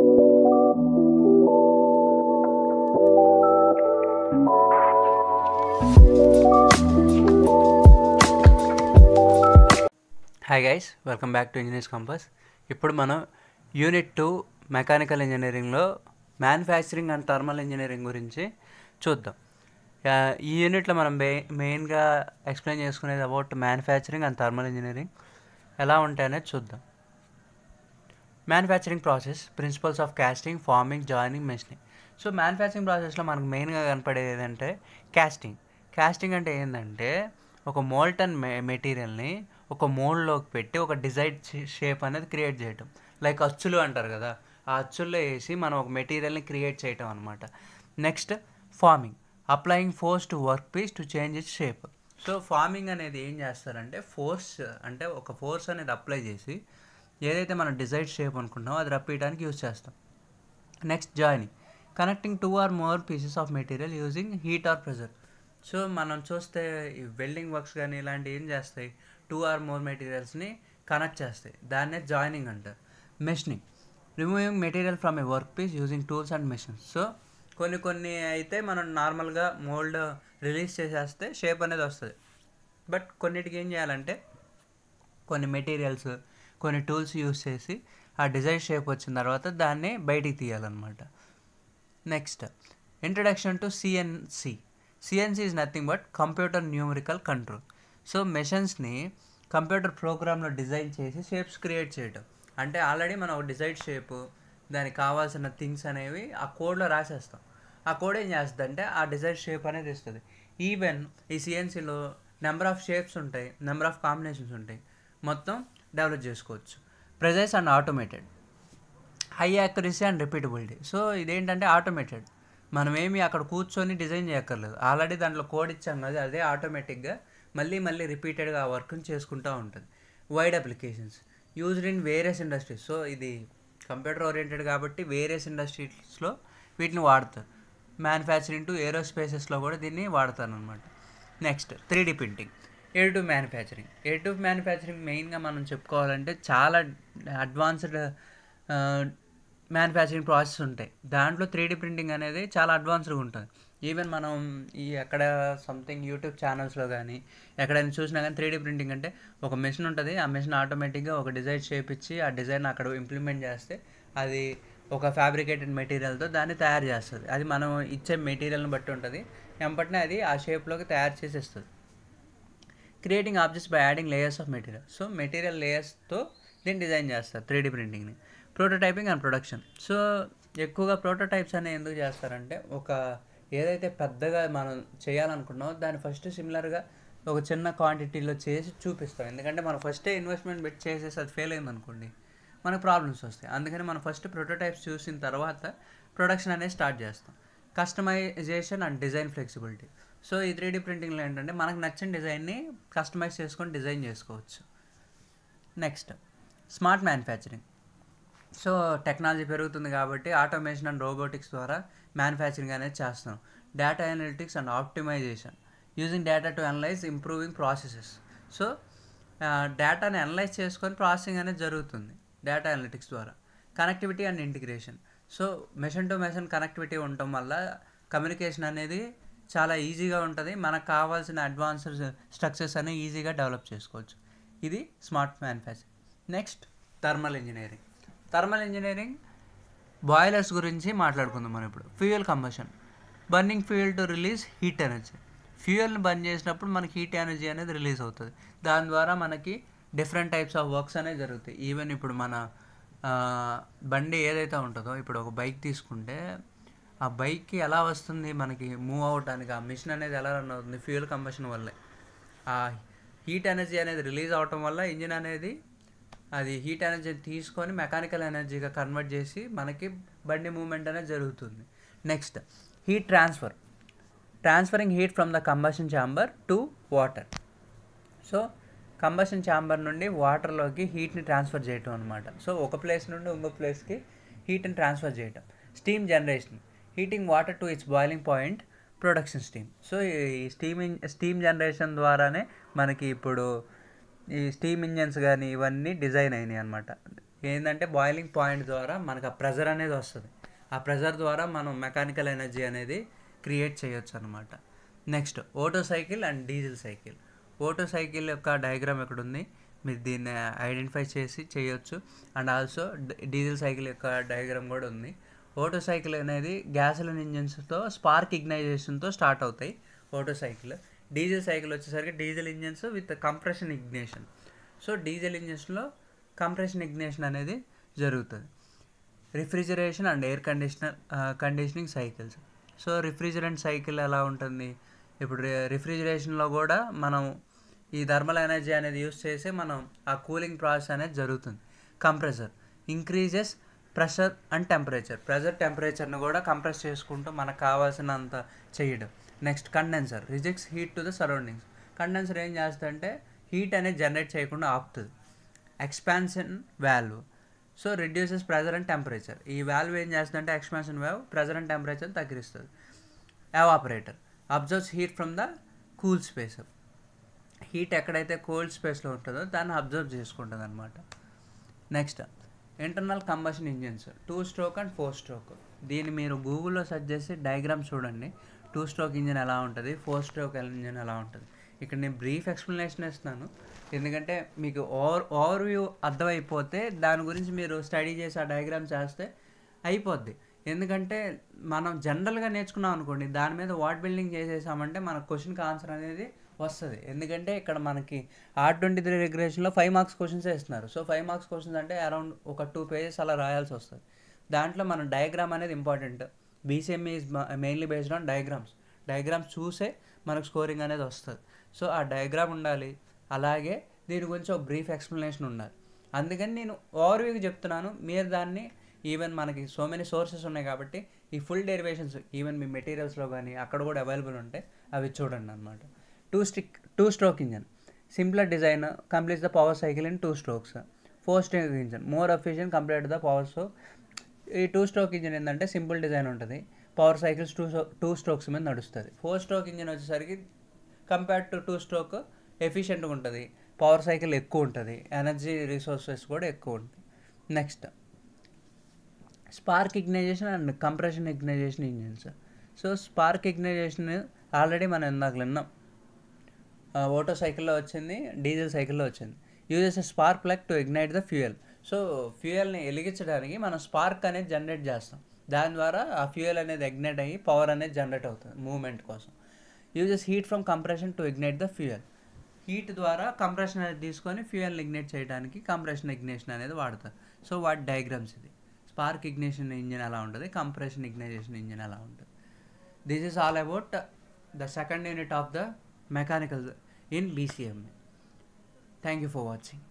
Hi guys, welcome back to Engineers Compass. ఇప్పుడు మనం unit 2 mechanical ఇంజనీరింగ్లో మ్యానుఫ్యాక్చరింగ్ అండ్ థర్మల్ ఇంజనీరింగ్ గురించి చూద్దాం. ఈ యూనిట్లో మనం మెయిన్గా ఎక్స్ప్లెయిన్ చేసుకునేది about manufacturing and thermal engineering ఎలా ఉంటాయనేది చూద్దాం. Manufacturing process, principles of casting, forming, joining, machining. So manufacturing ప్రాసెస్లో మనకు మెయిన్గా కనపడేది ఏంటంటే కాస్టింగ్. కాస్టింగ్ అంటే ఏంటంటే ఒక మోల్టన్ మెటీరియల్ని ఒక మోల్డ్లోకి పెట్టి ఒక డిజైన్ షేప్ అనేది క్రియేట్ చేయటం. లైక్ అచ్చులు అంటారు కదా, ఆ అచ్చుల్లో వేసి మనం ఒక మెటీరియల్ని క్రియేట్ చేయటం అనమాట. Next forming, applying force to work piece to change its shape. So forming అనేది ఏం చేస్తారంటే ఫోర్స్, అంటే ఒక ఫోర్స్ అనేది అప్లై చేసి ఏదైతే మనం డిజైన్ షేప్ అనుకుంటామో అది రప్పించడానికి యూజ్ చేస్తాం. Next joining, connecting 2 or more pieces of material using heat are pressure. So మనం చూస్తే ఈ వెల్డింగ్ వర్క్స్ కానీ ఇలాంటివి ఏం చేస్తాయి, 2 or more మెటీరియల్స్ని కనెక్ట్ చేస్తాయి. దాన్నే జాయినింగ్ అంటారు. Machining, removing material from a work piece using tools and machines. So కొన్ని అయితే మనం నార్మల్గా మోల్డ్ రిలీజ్ చేసేస్తే షేప్ అనేది వస్తుంది. బట్ కొన్నిటికి ఏం చేయాలంటే కొన్ని మెటీరియల్స్, కొన్ని టూల్స్ యూస్ చేసి ఆ డిజైన్ షేప్ వచ్చిన తర్వాత దాన్ని బయటికి తీయాలన్నమాట. Next introduction to CNC. CNC is nothing but computer numerical control. So మెషిన్స్ని కంప్యూటర్ ప్రోగ్రామ్లో డిజైన్ చేసి షేప్స్ క్రియేట్ చేయడం. అంటే ఆల్రెడీ మనం ఒక డిజైన్ షేపు, దానికి కావాల్సిన థింగ్స్ అనేవి ఆ కోడ్లో రాసేస్తాం. ఆ కోడ్ ఏం చేస్తుంది అంటే ఆ డిజైన్ షేప్ అనేది ఇస్తుంది. ఈవెన్ ఈ సిఎన్సిలో నెంబర్ ఆఫ్ షేప్స్ ఉంటాయి, నెంబర్ ఆఫ్ కాంబినేషన్స్ ఉంటాయి, మొత్తం డెవలప్ చేసుకోవచ్చు. ప్రెసైజ్ and automated, high accuracy and repeatability. So ఇదేంటంటే ఆటోమేటెడ్, మనం ఏమి అక్కడ కూర్చొని డిజైన్ చేయక్కర్లేదు, ఆల్రెడీ దాంట్లో కోడ్ ఇచ్చాం కదా, అదే ఆటోమేటిక్గా మళ్ళీ రిపీటెడ్గా ఆ వర్క్ని చేసుకుంటూ ఉంటుంది. Wide applications, used in various industries. So ఇది కంప్యూటర్ ఓరియంటెడ్ కాబట్టి వేరియస్ ఇండస్ట్రీస్లో వీటిని వాడతారు. మ్యానుఫ్యాక్చరింగ్ టు ఏరోస్పేసెస్లో కూడా దీన్ని వాడతారు అనమాట. Next 3D printing, additive manufacturing. Additive manufacturing మెయిన్గా మనం చెప్పుకోవాలంటే చాలా అడ్వాన్స్డ్ మ్యానుఫ్యాక్చరింగ్ ప్రాసెస్ ఉంటాయి. దాంట్లో 3D ప్రింటింగ్ అనేది చాలా అడ్వాన్స్డ్గా ఉంటుంది. ఈవెన్ మనం ఈ ఎక్కడ సంథింగ్ యూట్యూబ్ ఛానల్స్లో కానీ ఎక్కడైనా చూసినా కానీ 3D ప్రింటింగ్ అంటే ఒక మెషిన్ ఉంటుంది, ఆ మెషిన్ ఆటోమేటిక్గా ఒక డిజైన్ షేప్ ఇచ్చి ఆ డిజైన్ అక్కడ ఇంప్లిమెంట్ చేస్తే అది ఒక ఫ్యాబ్రికేటెడ్ మెటీరియల్తో దాన్ని తయారు చేస్తుంది. అది మనం ఇచ్చే మెటీరియల్ని బట్టి ఉంటుంది, వెంపటినే అది ఆ షేప్లోకి తయారు చేసి ఇస్తుంది. Creating objects by adding layers of material. So material లేయర్స్తో దీన్ని డిజైన్ చేస్తారు 3D ప్రింటింగ్ని. Prototyping and production. సో ఎక్కువగా ప్రోటోటైప్స్ అనేవి ఎందుకు చేస్తారంటే ఒక ఏదైతే పెద్దగా మనం చేయాలనుకున్నామో దాన్ని ఫస్ట్ సిమిలర్గా ఒక చిన్న క్వాంటిటీలో చేసి చూపిస్తాం. ఎందుకంటే మనం ఫస్టే ఇన్వెస్ట్మెంట్ పెట్టి చేసేసి అది ఫెయిల్ అయిందనుకోండి మనకు ప్రాబ్లమ్స్ వస్తాయి. అందుకని మనం ఫస్ట్ ప్రోటోటైప్స్ చూసిన తర్వాత ప్రొడక్షన్ అనేది స్టార్ట్ చేస్తాం. Customization and design flexibility. So ఈ 3D ప్రింటింగ్లో ఏంటంటే మనకు నచ్చిన డిజైన్ని కస్టమైజ్ చేసుకొని డిజైన్ చేసుకోవచ్చు. Next smart manufacturing. So technology పెరుగుతుంది కాబట్టి ఆటోమేషన్ అండ్ రోబోటిక్స్ ద్వారా మ్యానుఫ్యాక్చరింగ్ అనేది చేస్తున్నాం. Data analytics and optimization, using data to analyse improving processes. So డేటాని అనలైజ్ చేసుకొని ప్రాసెసింగ్ అనేది జరుగుతుంది డేటా అనలిటిక్స్ ద్వారా. Connectivity and integration. So machine to machine connectivity ఉండటం వల్ల కమ్యూనికేషన్ అనేది చాలా ఈజీగా ఉంటుంది, మనకు కావాల్సిన అడ్వాన్స్డ్ స్ట్రక్చర్స్ అనేవి ఈజీగా డెవలప్ చేసుకోవచ్చు. ఇది smart manufacturing. Next thermal engineering. Thermal engineering boilers గురించి మాట్లాడుకుందాం మనం ఇప్పుడు. Fuel combustion, burning fuel to release heat energy. ఫ్యూయల్ని బర్న్ చేసినప్పుడు మనకి హీట్ ఎనర్జీ అనేది రిలీజ్ అవుతుంది. దాని ద్వారా మనకి డిఫరెంట్ టైప్స్ ఆఫ్ వర్క్స్ అనేవి జరుగుతాయి. ఈవెన్ ఇప్పుడు మన బండి ఏదైతే ఉంటుందో, ఇప్పుడు ఒక బైక్ తీసుకుంటే ఆ బైక్కి ఎలా వస్తుంది మనకి మూవ్ అవ్వడానికి, ఆ మిషన్ అనేది ఎలా రన్ అవుతుంది, ఫ్యూయల్ కంబషన్ వల్లే. ఆ హీట్ ఎనర్జీ అనేది రిలీజ్ అవటం వల్ల ఇంజిన్ అనేది అది హీట్ ఎనర్జీని తీసుకొని మెకానికల్ ఎనర్జీగా కన్వర్ట్ చేసి మనకి బండి మూవ్మెంట్ అనేది జరుగుతుంది. Next heat transfer, transferring heat from the combustion chamber to water. So combustion chamber నుండి వాటర్లోకి హీట్ని ట్రాన్స్ఫర్ చేయటం అనమాట. సో ఒక ప్లేస్ నుండి ఇంకో ప్లేస్కి హీట్ని ట్రాన్స్ఫర్ చేయటం. Steam generation, heating water to it's boiling point, production steam. So ఈ స్టీమ్ జనరేషన్ ద్వారానే మనకి ఇప్పుడు ఈ స్టీమ్ ఇంజన్స్ కానీ ఇవన్నీ డిజైన్ అయినాయి అనమాట. ఏంటంటే బాయిలింగ్ పాయింట్ ద్వారా మనకు ఆ ప్రెజర్ అనేది వస్తుంది. ఆ ప్రెజర్ ద్వారా మనం మెకానికల్ ఎనర్జీ అనేది క్రియేట్ చేయొచ్చు అనమాట. Next Otto cycle and diesel cycle. Otto cycle యొక్క డయాగ్రామ్ ఎక్కడ ఉంది, మీరు దీన్ని ఐడెంటిఫై చేసి చేయొచ్చు. అండ్ ఆల్సో డీజిల్ సైకిల్ యొక్క డయాగ్రామ్ కూడా ఉంది. ఓటో సైకిల్ అనేది గ్యాసోలిన్ ఇంజిన్స్తో స్పార్క్ ఇగ్నైజేషన్తో స్టార్ట్ అవుతాయి ఓటో సైకిల్. డీజిల్ సైకిల్ వచ్చేసరికి diesel engines with compression ignition. So diesel ఇంజిన్స్లో కంప్రెషన్ ఇగ్నిషన్ అనేది జరుగుతుంది. Refrigeration and air conditioning cycles. So refrigerant cycle ఎలా ఉంటుంది, ఇప్పుడు రిఫ్రిజిరేషన్లో కూడా మనం ఈ థర్మల్ ఎనర్జీ అనేది యూస్ చేసి మనం ఆ కూలింగ్ ప్రాసెస్ అనేది జరుగుతుంది. Compressor increases pressure and temperature. Pressure టెంపరేచర్ని కూడా కంప్రెస్ చేసుకుంటూ మనకు కావాల్సినంత చేయడం. Next condenser rejects heat to the surroundings. Condenser ఏం చేస్తుందంటే హీట్ అనేది జనరేట్ చేయకుండా ఆపుతుంది. Expansion valve. So reduces pressure and temperature. ఈ వాల్వ్ ఏం చేస్తుందంటే expansion valve pressure and temperature తగ్గిస్తుంది. Evaporator absorbs heat from the cool space. Heat ఎక్కడైతే కోల్డ్ స్పేస్లో ఉంటుందో దాన్ని అబ్జర్వ్ చేసుకుంటుంది అనమాట. Next internal combustion engines 2 stroke and 4 stroke. దీన్ని మీరు గూగుల్లో సెర్చ్ చేసి డయాగ్రామ్ చూడండి. 2 స్ట్రోక్ ఇంజిన్ ఎలా ఉంటుంది, 4 స్ట్రోక్ ఇంజిన్ ఎలా ఉంటుంది. ఇక్కడ నేను బ్రీఫ్ ఎక్స్ప్లెనేషన్ ఇస్తున్నాను, ఎందుకంటే మీకు ఓవర్వ్యూ అర్థమైపోతే దాని గురించి మీరు స్టడీ చేసి ఆ డయాగ్రామ్ చేస్తే అయిపోద్ది. ఎందుకంటే మనం జనరల్గా నేర్చుకున్నాం అనుకోండి, దాని మీద వాట్ బిల్డింగ్ చేసేసామంటే మన క్వశ్చన్కి ఆన్సర్ అనేది వస్తుంది. ఎందుకంటే ఇక్కడ మనకి R23 రెగ్యులేషన్లో 5 మార్క్స్ క్వశ్చన్స్ ఇస్తున్నారు. సో 5 మార్క్స్ క్వశ్చన్స్ అంటే అరౌండ్ ఒక 2 పేజెస్ అలా రాయాల్సి వస్తుంది. దాంట్లో మన డయాగ్రామ్ అనేది important. BCME is mainly based on diagrams చూసే మనకు స్కోరింగ్ అనేది వస్తుంది. సో ఆ డయాగ్రామ్ ఉండాలి, అలాగే దీని గురించి ఒక బ్రీఫ్ ఎక్స్ప్లెనేషన్ ఉండాలి. అందుకని నేను ఓవర్వ్యూకి చెప్తున్నాను. మీరు దాన్ని ఈవెన్ మనకి సో మెనీ సోర్సెస్ ఉన్నాయి కాబట్టి ఈ ఫుల్ డెరివేషన్స్ ఈవెన్ మీ మెటీరియల్స్లో కానీ అక్కడ కూడా అవైలబుల్ ఉంటాయి, అవి చూడండి అనమాట. 2 stroke engine simpler design completes the power cycle in 2 strokes. 4 stroke engine more efficient compared the power stroke. ఈ 2 స్ట్రోక్ ఇంజన్ ఏంటంటే సింపుల్ డిజైన్ ఉంటుంది, పవర్ సైకిల్స్ 2 స్ట్రోక్స్ మీద నడుస్తుంది. 4 స్ట్రోక్ ఇంజన్ వచ్చేసరికి కంపేర్డ్ టు 2 స్ట్రోక్ ఎఫిషియెంట్గా ఉంటుంది, పవర్ సైకిల్ ఎక్కువ ఉంటుంది, energy resources కూడా ఎక్కువ ఉంటుంది. Next spark ignition and compression ignition engines. So spark ignition already మనం ఇందాక విన్నాం, ఓటో సైకిల్లో వచ్చింది, డీజిల్ సైకిల్లో వచ్చింది. Uses spark plug to ignite the fuel. So ఫ్యూయల్ని వెలిగించడానికి మనం స్పార్క్ అనేది జనరేట్ చేస్తాం, దాని ద్వారా ఆ ఫ్యూయల్ అనేది ఇగ్నైట్ అయ్యి పవర్ అనేది జనరేట్ అవుతుంది మూవ్మెంట్ కోసం. Uses heat from compression to ignite the fuel. Heat ద్వారా కంప్రెషన్ అనేది తీసుకొని ఫ్యూయల్ని ఇగ్నైట్ చేయడానికి కంప్రెషన్ ఇగ్నిషన్ అనేది వాడతారు. సో వాటి డయాగ్రామ్స్ ఇది. స్పార్క్ ఇగ్నిషన్ ఇంజిన్ ఎలా ఉంటుంది, కంప్రెషన్ ఇగ్నైజేషన్ ఇంజిన్ ఎలా ఉంటుంది. This is all about the second unit of the mechanical in BCME. Thank you for watching.